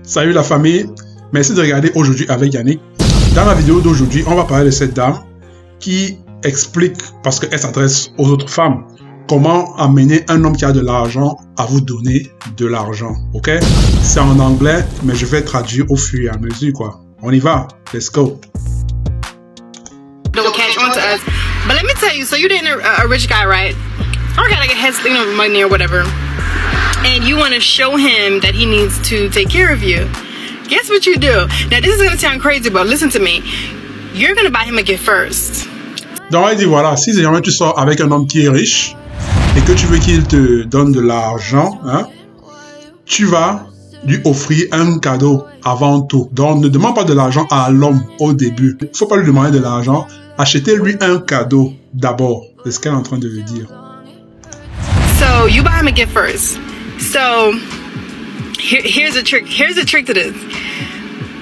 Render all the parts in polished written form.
Salut la famille, merci de regarder aujourd'hui avec Yannick. Dans la vidéo d'aujourd'hui, on va parler de cette dame qui explique, parce qu'elle s'adresse aux autres femmes, comment amener un homme qui a de l'argent à vous donner de l'argent, ok? C'est en anglais, mais je vais traduire au fur et à mesure, quoi. On y va, let's go. Don't catch on to us. But let me tell you, so you're dating a rich guy, right? Or got like a head, money or whatever. And you want to show him that he needs to take care of you. Guess what you do? Now this is going to sound crazy, but listen to me. You're going to buy him a gift first. Donc elle dit voilà, si jamais tu sors avec un homme qui est riche et que tu veux qu'il te donne de l'argent, hein, tu vas lui offrir un cadeau avant tout. Donc ne demande pas de l'argent à l'homme au début. Il ne faut pas lui demander de l'argent. Achetez-lui un cadeau d'abord. C'est ce qu'elle est en train de lui dire. So you buy him a gift first. So here's a trick. Here's a trick to this.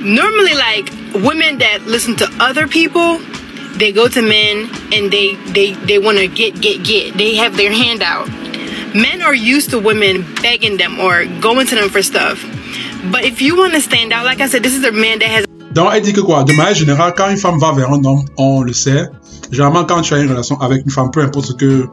Normally, like women that listen to other people, they go to men and they want to get. They have their hand out. Men are used to women begging them or going to them for stuff. But if you want to stand out, like I said, this is a man that has. Donc elle dit que quoi, de manière générale, quand une femme va vers un homme, on le sait. Généralement, quand tu as une relation avec une femme, peu importe ce que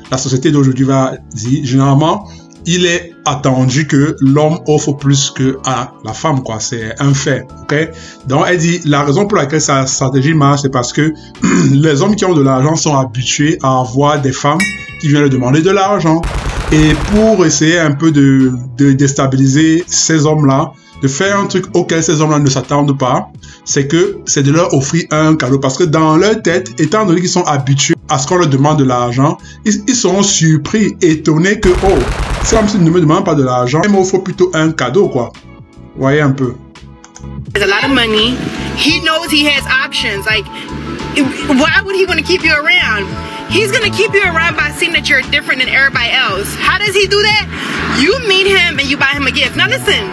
la société d'aujourd'hui va dire, généralement, il est attendu que l'homme offre plus que à la femme, quoi. C'est un fait, ok? Donc, elle dit, la raison pour laquelle sa stratégie marche, c'est parce que les hommes qui ont de l'argent sont habitués à avoir des femmes qui viennent leur demander de l'argent. Et pour essayer un peu de déstabiliser ces hommes-là, de faire un truc auquel ces hommes-là ne s'attendent pas, c'est de leur offrir un cadeau. Parce que dans leur tête, étant donné qu'ils sont habitués à ce qu'on leur demande de l'argent, ils seront surpris, étonnés que, oh, c'est comme s'ils ne me demandent pas de l'argent, ils m'offrent plutôt un cadeau, quoi. Voyez un peu. There's a lot of money. He knows he has options. Like, why would he want to keep you around? He's going to keep you around by seeing that you're different than everybody else. How does he do that? You meet him and you buy him a gift. Now listen,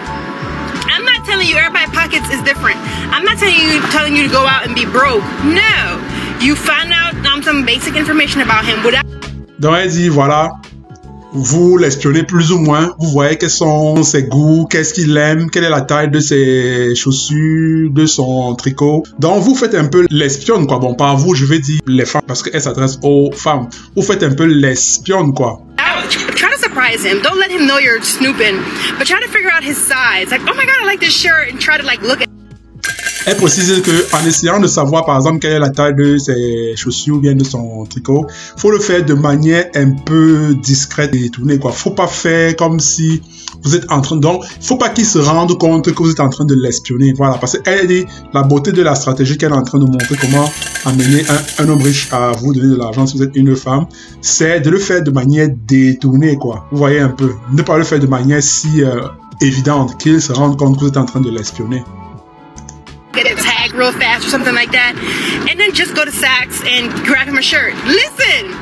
I'm not telling you everybody's pockets is different. I'm not telling you to go out and be broke. No. You find out some basic information about him without. Donc elle dit voilà, vous l'espionnez plus ou moins, vous voyez quels sont ses goûts, qu'est-ce qu'il aime, quelle est la taille de ses chaussures, de son tricot. Donc vous faites un peu l'espionne, quoi. Bon, pas vous, je vais dire les femmes, parce qu'elle s'adresse aux femmes. Vous faites un peu l'espionne, quoi. Try to surprise him. Don't let him know you're snooping, but try to figure out his size. Like, oh my God, I like this shirt, and try to like look at. Elle précise qu'en essayant de savoir par exemple quelle est la taille de ses chaussures ou bien de son tricot, faut le faire de manière un peu discrète et détournée, quoi. Faut pas faire comme si vous êtes en train de... Donc, faut pas qu'il se rende compte que vous êtes en train de l'espionner. Voilà, parce qu'elle dit la beauté de la stratégie qu'elle est en train de montrer comment amener un homme riche à vous donner de l'argent si vous êtes une femme, c'est de le faire de manière détournée, quoi. Vous voyez un peu. Ne pas le faire de manière si évidente qu'il se rende compte que vous êtes en train de l'espionner. Get a tag real fast or something like that, and then just go to Saks and grab him a shirt. Listen,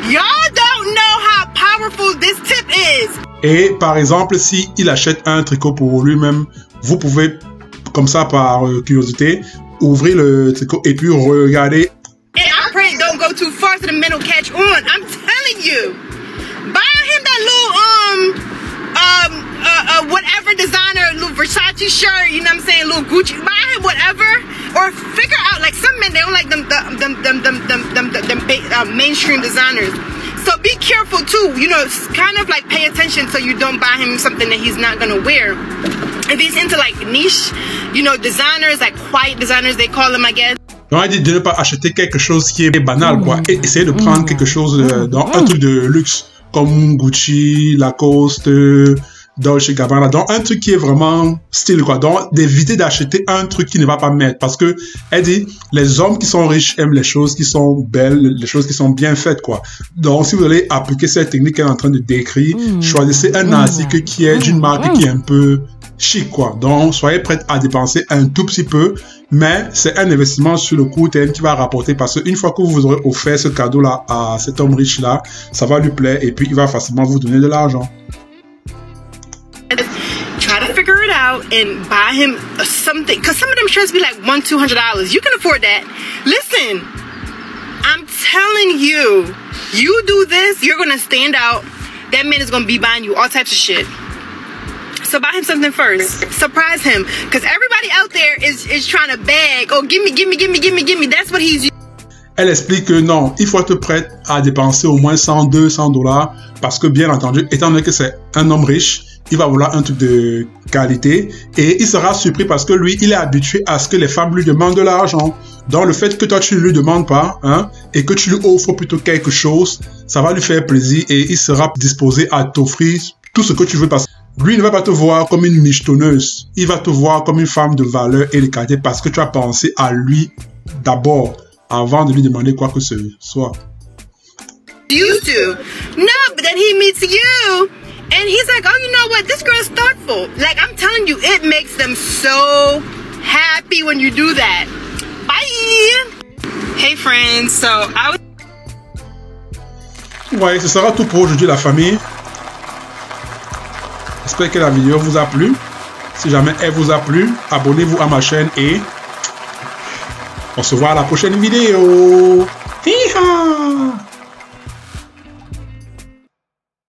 y'all don't know how powerful this tip is. Et par exemple, si il achète un tricot pour lui-même, vous pouvez, comme ça par curiosité, ouvrir le tricot et puis regarder. And I pray don't go too far so the men will catch on. I'm telling you, buy him that little whatever designer, little Versace shirt, you know what I'm saying, little Gucci, buy him whatever, or figure out, like some men, they don't like them mainstream designers. So be careful too, you know, kind of like pay attention so you don't buy him something that he's not gonna wear. If he's into like niche, you know, designers, like quiet designers, they call them, I guess. Donc, elle dit de ne pas acheter quelque chose qui est banal, quoi, et essayer de prendre quelque chose dans un truc de luxe, comme Gucci, Lacoste, Dolce & Gabbana, donc un truc qui est vraiment style, quoi. Donc d'éviter d'acheter un truc qui ne va pas mettre, parce que elle dit les hommes qui sont riches aiment les choses qui sont belles, les choses qui sont bien faites, quoi. Donc si vous allez appliquer cette technique qu'elle est en train de décrire, choisissez un article qui est d'une marque qui est un peu chic, quoi. Donc soyez prête à dépenser un tout petit peu, mais c'est un investissement sur le court terme qui va rapporter, parce qu'une fois que vous aurez offert ce cadeau là à cet homme riche là, ça va lui plaire et puis il va facilement vous donner de l'argent. Try to figure it out and buy him something, because some of them shirts be like $100-200. You can afford that. Listen, I'm telling you, you do this, you're gonna stand out. That man is gonna be buying you all types of shit. So buy him something first. Surprise him. Because everybody out there is trying to beg. Oh, gimme. That's what he's using. Elle explique que non, il faut être prête à dépenser au moins 100, 200 dollars parce que bien entendu, étant donné que c'est un homme riche, il va vouloir un truc de qualité et il sera surpris parce que lui, il est habitué à ce que les femmes lui demandent de l'argent. Donc le fait que toi tu ne lui demandes pas et que tu lui offres plutôt quelque chose, ça va lui faire plaisir et il sera disposé à t'offrir tout ce que tu veux parce que lui ne va pas te voir comme une michetonneuse, il va te voir comme une femme de valeur et de qualité parce que tu as pensé à lui d'abord. Avant de lui demander quoi que ce soit. Used to. No, but then he meets you. And he's like, oh, you know what? This girl's thoughtful. Like, I'm telling you, it makes them so happy when you do that. Bye! Hey, friends. So, I was... Ouais, ce sera tout pour aujourd'hui, la famille. J'espère que la vidéo vous a plu. Si jamais elle vous a plu, abonnez-vous à ma chaîne et... on se voit à la prochaine vidéo. Hi-ha!